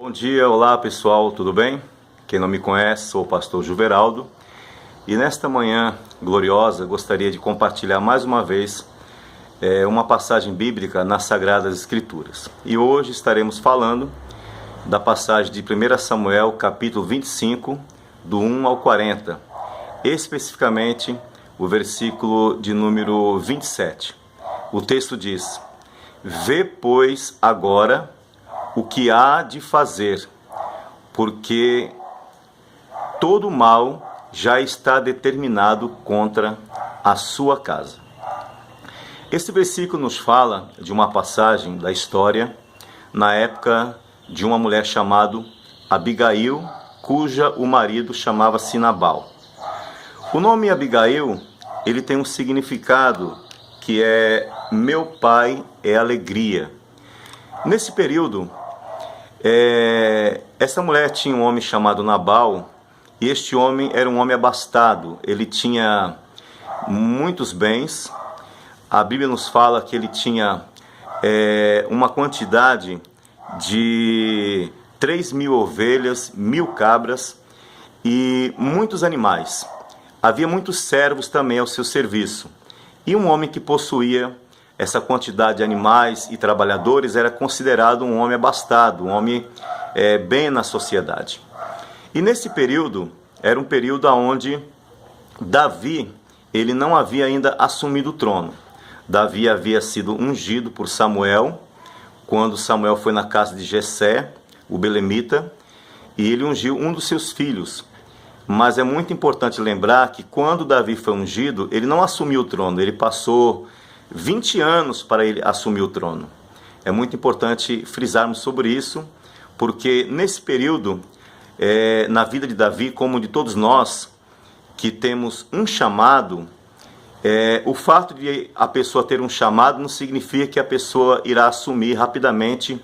Bom dia, olá pessoal, tudo bem? Quem não me conhece, sou o pastor Juveraldo e nesta manhã gloriosa gostaria de compartilhar mais uma vez uma passagem bíblica nas Sagradas Escrituras. E hoje estaremos falando da passagem de 1 Samuel, capítulo 25, do 1 ao 40, especificamente o versículo de número 27. O texto diz: Vê, pois, agora o que há de fazer, porque todo mal já está determinado contra a sua casa. Este versículo nos fala de uma passagem da história na época de uma mulher chamada Abigail, cuja o marido chamava-se Nabal. O nome Abigail, ele tem um significado que é meu pai é alegria. Nesse período, essa mulher tinha um homem chamado Nabal, e este homem era um homem abastado, ele tinha muitos bens. A Bíblia nos fala que ele tinha uma quantidade de 3.000 ovelhas, 1.000 cabras e muitos animais. Havia muitos servos também ao seu serviço. E um homem que possuía essa quantidade de animais e trabalhadores era considerado um homem abastado, um homem bem na sociedade. E nesse período, era um período onde Davi, ele não havia ainda assumido o trono. Davi havia sido ungido por Samuel, quando Samuel foi na casa de Jessé, o belemita, e ele ungiu um dos seus filhos. Mas é muito importante lembrar que quando Davi foi ungido, ele não assumiu o trono, ele passou 20 anos para ele assumir o trono. É muito importante frisarmos sobre isso, porque nesse período, na vida de Davi, como de todos nós, que temos um chamado, o fato de a pessoa ter um chamado não significa que a pessoa irá assumir rapidamente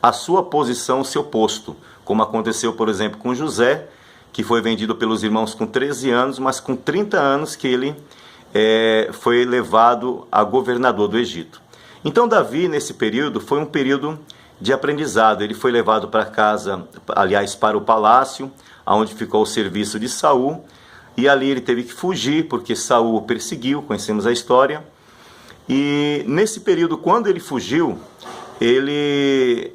a sua posição, o seu posto, como aconteceu, por exemplo, com José, que foi vendido pelos irmãos com 13 anos, mas com 30 anos que ele foi levado a governador do Egito. Então Davi, nesse período, foi um período de aprendizado. Ele foi levado para casa, aliás, para o palácio, onde ficou o serviço de Saul, e ali ele teve que fugir, porque Saul o perseguiu, conhecemos a história. E nesse período, quando ele fugiu, ele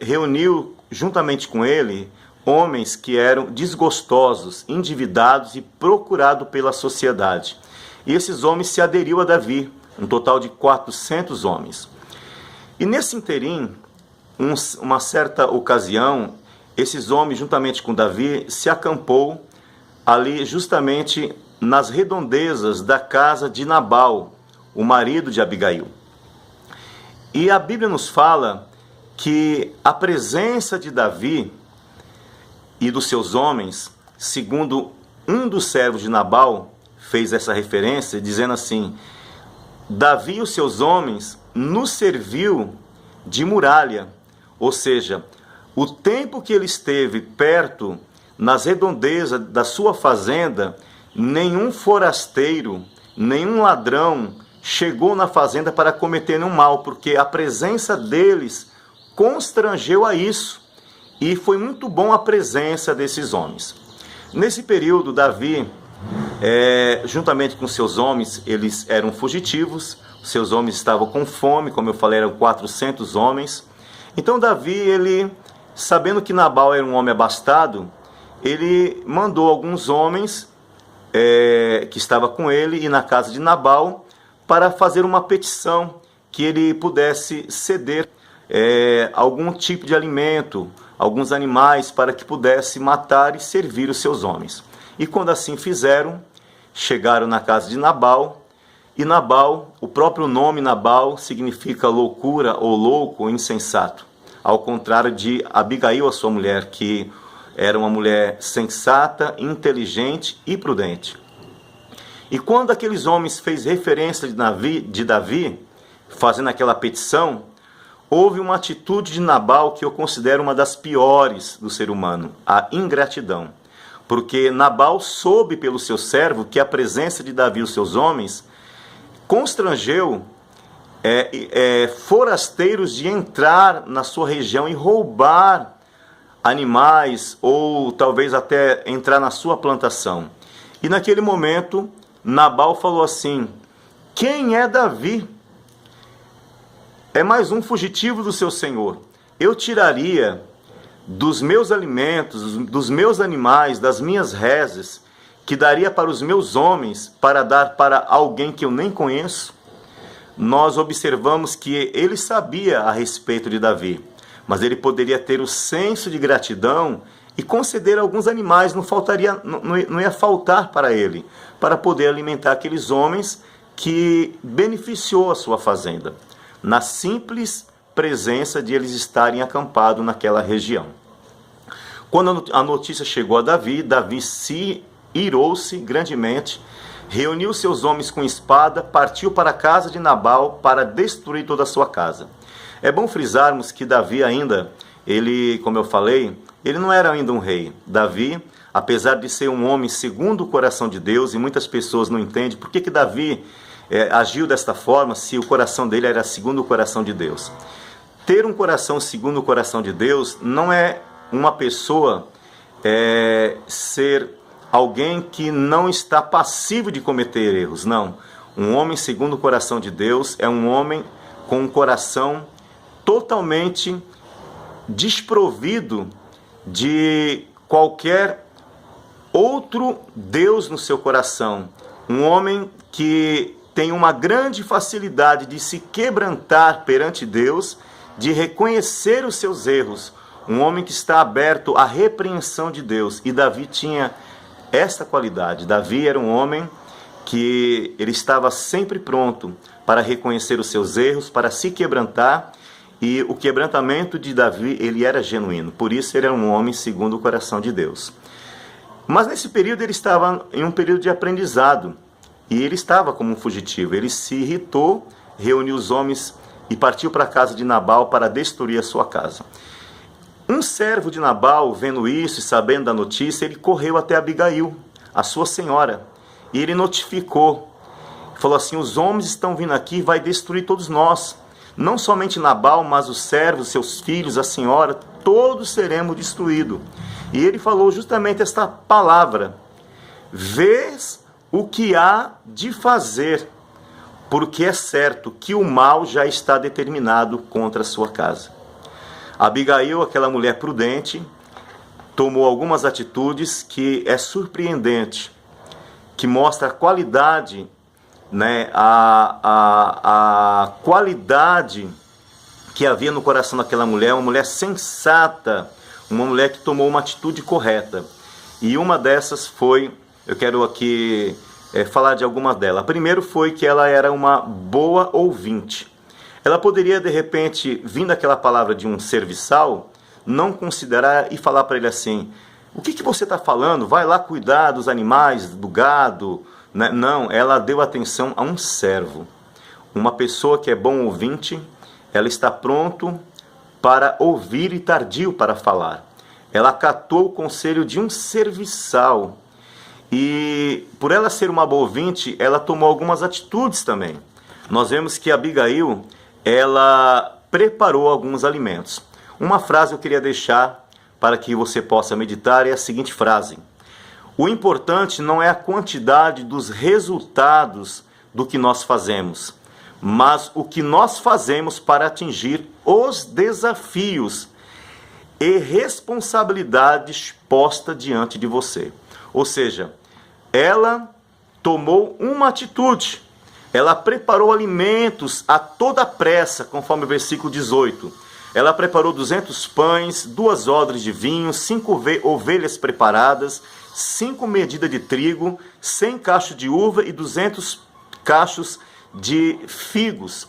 reuniu juntamente com ele homens que eram desgostosos, endividados e procurados pela sociedade. E esses homens se aderiram a Davi, um total de 400 homens. E nesse interim, uma certa ocasião, esses homens, juntamente com Davi, se acampou ali justamente nas redondezas da casa de Nabal, o marido de Abigail. E a Bíblia nos fala que a presença de Davi e dos seus homens, segundo um dos servos de Nabal, fez essa referência, dizendo assim: Davi e os seus homens nos serviu de muralha, ou seja, o tempo que ele esteve perto, nas redondezas da sua fazenda, nenhum forasteiro, nenhum ladrão chegou na fazenda para cometer nenhum mal, porque a presença deles constrangeu a isso, e foi muito bom a presença desses homens. Nesse período, Davi, juntamente com seus homens, eles eram fugitivos, seus homens estavam com fome, como eu falei, eram 400 homens. Então Davi, ele, sabendo que Nabal era um homem abastado, ele mandou alguns homens que estavam com ele e na casa de Nabal para fazer uma petição que ele pudesse ceder algum tipo de alimento, alguns animais, para que pudesse matar e servir os seus homens. E quando assim fizeram, chegaram na casa de Nabal, e Nabal, o próprio nome Nabal significa loucura ou louco ou insensato, ao contrário de Abigail, a sua mulher, que era uma mulher sensata, inteligente e prudente. E quando aqueles homens fez referência de Davi, fazendo aquela petição, houve uma atitude de Nabal que eu considero uma das piores do ser humano, a ingratidão. Porque Nabal soube pelo seu servo que a presença de Davi e os seus homens constrangeu forasteiros de entrar na sua região e roubar animais ou talvez até entrar na sua plantação. E naquele momento, Nabal falou assim: quem é Davi? É mais um fugitivo do seu senhor. Eu tiraria dos meus alimentos, dos meus animais, das minhas reses, que daria para os meus homens, para dar para alguém que eu nem conheço? Nós observamos que ele sabia a respeito de Davi, mas ele poderia ter o senso de gratidão e conceder alguns animais, não ia faltar para ele, para poder alimentar aqueles homens que beneficiou a sua fazenda, na simples presença de eles estarem acampados naquela região. Quando a notícia chegou a Davi, Davi se irou-se grandemente, reuniu seus homens com espada, partiu para a casa de Nabal para destruir toda a sua casa. É bom frisarmos que Davi ainda, como eu falei, ele não era ainda um rei. Davi, apesar de ser um homem segundo o coração de Deus, e muitas pessoas não entendem por que Davi agiu desta forma, se o coração dele era segundo o coração de Deus. Ter um coração segundo o coração de Deus não é uma pessoa ser alguém que não está passivo de cometer erros, não. Um homem segundo o coração de Deus é um homem com um coração totalmente desprovido de qualquer outro Deus no seu coração. Um homem que tem uma grande facilidade de se quebrantar perante Deus, de reconhecer os seus erros. Um homem que está aberto à repreensão de Deus. E Davi tinha esta qualidade. Davi era um homem que ele estava sempre pronto para reconhecer os seus erros, para se quebrantar, e o quebrantamento de Davi, ele era genuíno. Por isso ele era um homem segundo o coração de Deus. Mas nesse período ele estava em um período de aprendizado, e ele estava como um fugitivo. Ele se irritou, reuniu os homens e partiu para a casa de Nabal para destruir a sua casa. Um servo de Nabal, vendo isso e sabendo da notícia, ele correu até Abigail, a sua senhora, e ele notificou. Falou assim: os homens estão vindo aqui e vai destruir todos nós. Não somente Nabal, mas os servos, seus filhos, a senhora, todos seremos destruídos. E ele falou justamente esta palavra: vês o que há de fazer, porque é certo que o mal já está determinado contra a sua casa. Abigail, aquela mulher prudente, tomou algumas atitudes que é surpreendente, que mostra a qualidade, a qualidade que havia no coração daquela mulher, uma mulher sensata, uma mulher que tomou uma atitude correta. E uma dessas foi, eu quero aqui falar de algumas delas. Primeiro foi que ela era uma boa ouvinte. Ela poderia, de repente, vindo aquela palavra de um serviçal, não considerar e falar para ele assim: o que você está falando? Vai lá cuidar dos animais, do gado. Não, ela deu atenção a um servo. Uma pessoa que é bom ouvinte, ela está pronto para ouvir e tardio para falar. Ela acatou o conselho de um serviçal. E por ela ser uma boa ouvinte, ela tomou algumas atitudes também. Nós vemos que Abigail, ela preparou alguns alimentos. Uma frase eu queria deixar para que você possa meditar é a seguinte frase: o importante não é a quantidade dos resultados do que nós fazemos, mas o que nós fazemos para atingir os desafios e responsabilidades postas diante de você. Ou seja, ela tomou uma atitude. Ela preparou alimentos a toda pressa, conforme o versículo 18. Ela preparou 200 pães, 2 odres de vinho, 5 ovelhas preparadas, 5 medidas de trigo, 100 cachos de uva e 200 cachos de figos,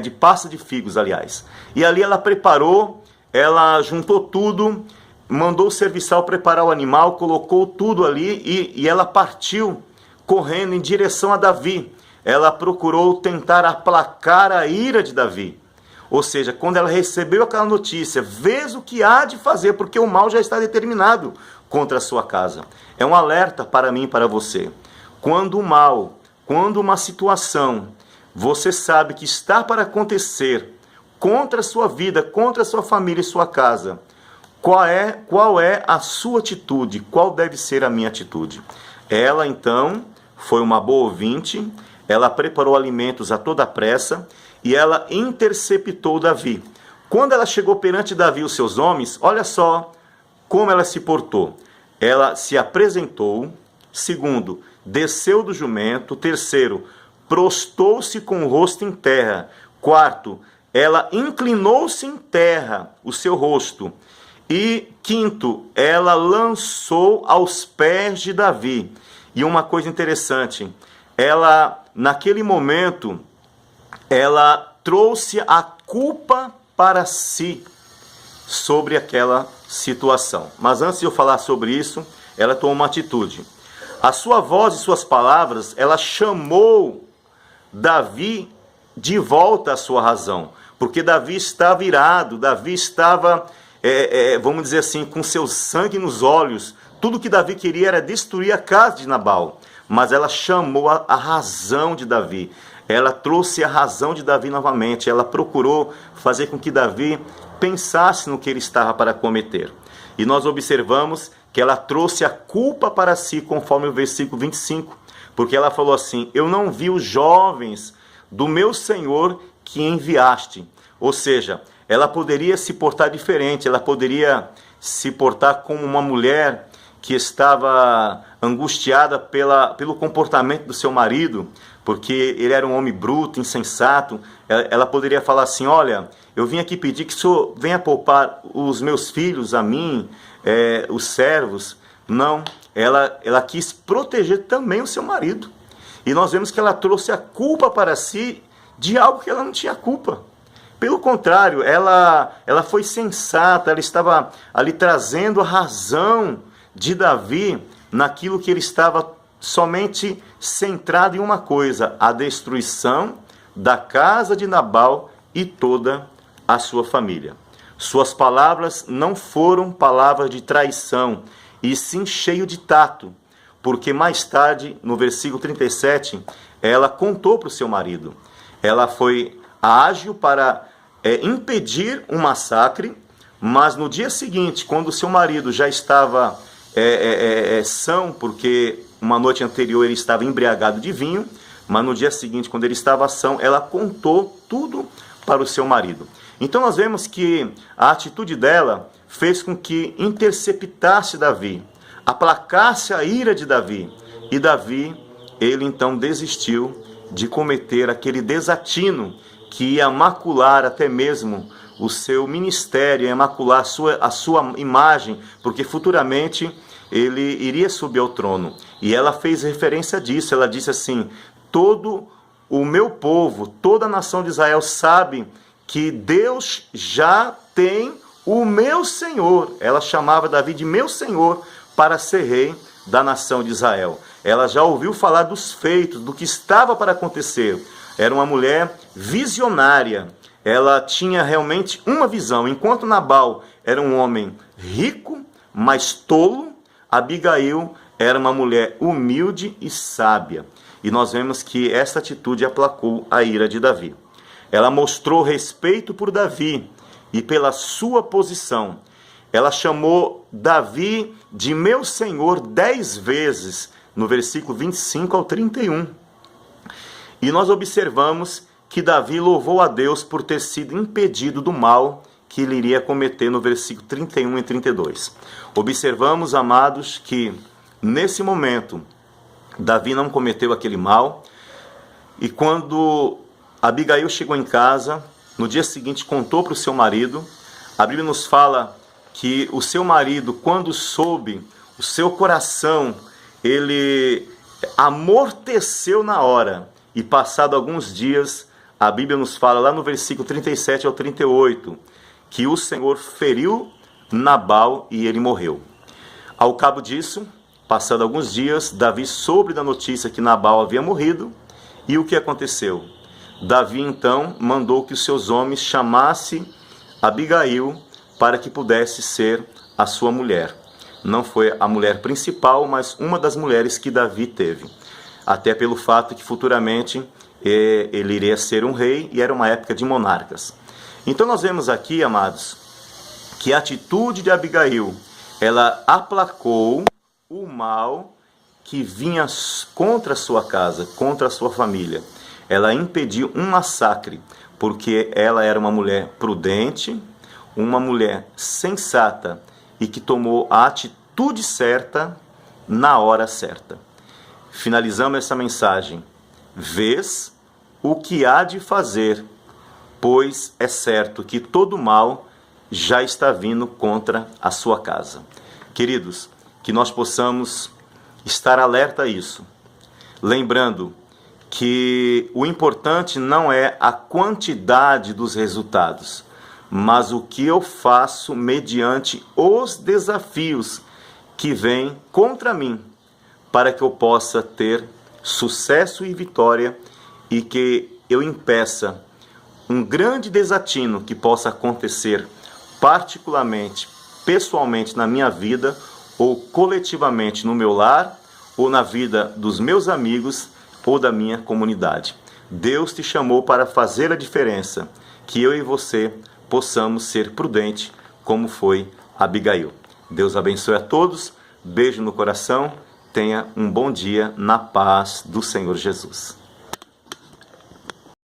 de pasta de figos, aliás. E ali ela preparou, ela juntou tudo, mandou o serviçal preparar o animal, colocou tudo ali e ela partiu correndo em direção a Davi. Ela procurou tentar aplacar a ira de Davi. Ou seja, quando ela recebeu aquela notícia, vês o que há de fazer, porque o mal já está determinado contra a sua casa. É um alerta para mim e para você. Quando o mal, quando uma situação, você sabe que está para acontecer contra a sua vida, contra a sua família e sua casa, qual é a sua atitude? Qual deve ser a minha atitude? Ela, então, foi uma boa ouvinte, ela preparou alimentos a toda pressa e ela interceptou Davi. Quando ela chegou perante Davi e os seus homens, olha só como ela se portou. Ela se apresentou. Segundo, desceu do jumento. Terceiro, prostou-se com o rosto em terra. Quarto, ela inclinou-se em terra o seu rosto. E quinto, ela lançou aos pés de Davi. E uma coisa interessante, ela, naquele momento, ela trouxe a culpa para si sobre aquela situação. Mas antes de eu falar sobre isso, ela tomou uma atitude. A sua voz e suas palavras, ela chamou Davi de volta à sua razão. Porque Davi estava irado, Davi estava, vamos dizer assim, com seu sangue nos olhos. Tudo que Davi queria era destruir a casa de Nabal. Mas ela chamou a razão de Davi. Ela trouxe a razão de Davi novamente. Ela procurou fazer com que Davi pensasse no que ele estava para cometer. E nós observamos que ela trouxe a culpa para si, conforme o versículo 25. Porque ela falou assim: eu não vi os jovens do meu Senhor que enviaste. Ou seja, ela poderia se portar diferente, ela poderia se portar como uma mulher que estava angustiada pelo comportamento do seu marido, porque ele era um homem bruto, insensato. Ela poderia falar assim: olha, eu vim aqui pedir que o senhor venha poupar os meus filhos a mim, os servos. Não, ela quis proteger também o seu marido. E nós vemos que ela trouxe a culpa para si de algo que ela não tinha culpa. Pelo contrário, ela foi sensata, ela estava ali trazendo a razão de Davi naquilo que ele estava somente centrado em uma coisa: a destruição da casa de Nabal e toda a sua família. Suas palavras não foram palavras de traição, e sim cheio de tato, porque mais tarde, no versículo 37, ela contou para o seu marido. Ela foi ágil para impedir um massacre, mas no dia seguinte, quando o seu marido já estava são, porque uma noite anterior ele estava embriagado de vinho, mas no dia seguinte, quando ele estava são, ela contou tudo para o seu marido. Então nós vemos que a atitude dela fez com que interceptasse Davi, aplacasse a ira de Davi. E Davi, ele então desistiu de cometer aquele desatino que ia macular até mesmo o seu ministério, ia macular a sua imagem, porque futuramente ele iria subir ao trono. E ela fez referência disso, ela disse assim: todo o meu povo, toda a nação de Israel sabe que Deus já tem o meu Senhor. Ela chamava Davi de meu Senhor para ser rei da nação de Israel. Ela já ouviu falar dos feitos, do que estava para acontecer. Era uma mulher visionária. Ela tinha realmente uma visão. Enquanto Nabal era um homem rico, mas tolo, Abigail era uma mulher humilde e sábia. E nós vemos que essa atitude aplacou a ira de Davi. Ela mostrou respeito por Davi e pela sua posição. Ela chamou Davi de meu Senhor 10 vezes, no versículo 25 ao 31. E nós observamos que Davi louvou a Deus por ter sido impedido do mal que ele iria cometer no versículo 31 e 32. Observamos, amados, que nesse momento Davi não cometeu aquele mal. E quando Abigail chegou em casa, no dia seguinte contou para o seu marido. A Bíblia nos fala que o seu marido, quando soube, o seu coração, ele amorteceu na hora. E passado alguns dias, a Bíblia nos fala lá no versículo 37 ao 38, que o Senhor feriu Nabal e ele morreu. Ao cabo disso, passado alguns dias, Davi soube da notícia que Nabal havia morrido. E o que aconteceu? Davi então mandou que os seus homens chamassem Abigail para que pudesse ser a sua mulher. Não foi a mulher principal, mas uma das mulheres que Davi teve. Até pelo fato que futuramente ele iria ser um rei e era uma época de monarcas. Então nós vemos aqui, amados, que a atitude de Abigail, ela aplacou o mal que vinha contra a sua casa, contra a sua família. Ela impediu um massacre, porque ela era uma mulher prudente, uma mulher sensata e que tomou a atitude certa na hora certa. Finalizamos essa mensagem. Vês o que há de fazer, pois é certo que todo mal já está vindo contra a sua casa. Queridos, que nós possamos estar alerta a isso, lembrando que o importante não é a quantidade dos resultados, mas o que eu faço mediante os desafios que vêm contra mim, para que eu possa ter sucesso e vitória e que eu impeça um grande desatino que possa acontecer particularmente, pessoalmente na minha vida ou coletivamente no meu lar ou na vida dos meus amigos ou da minha comunidade. Deus te chamou para fazer a diferença, que eu e você possamos ser prudentes como foi Abigail. Deus abençoe a todos, beijo no coração, tenha um bom dia na paz do Senhor Jesus.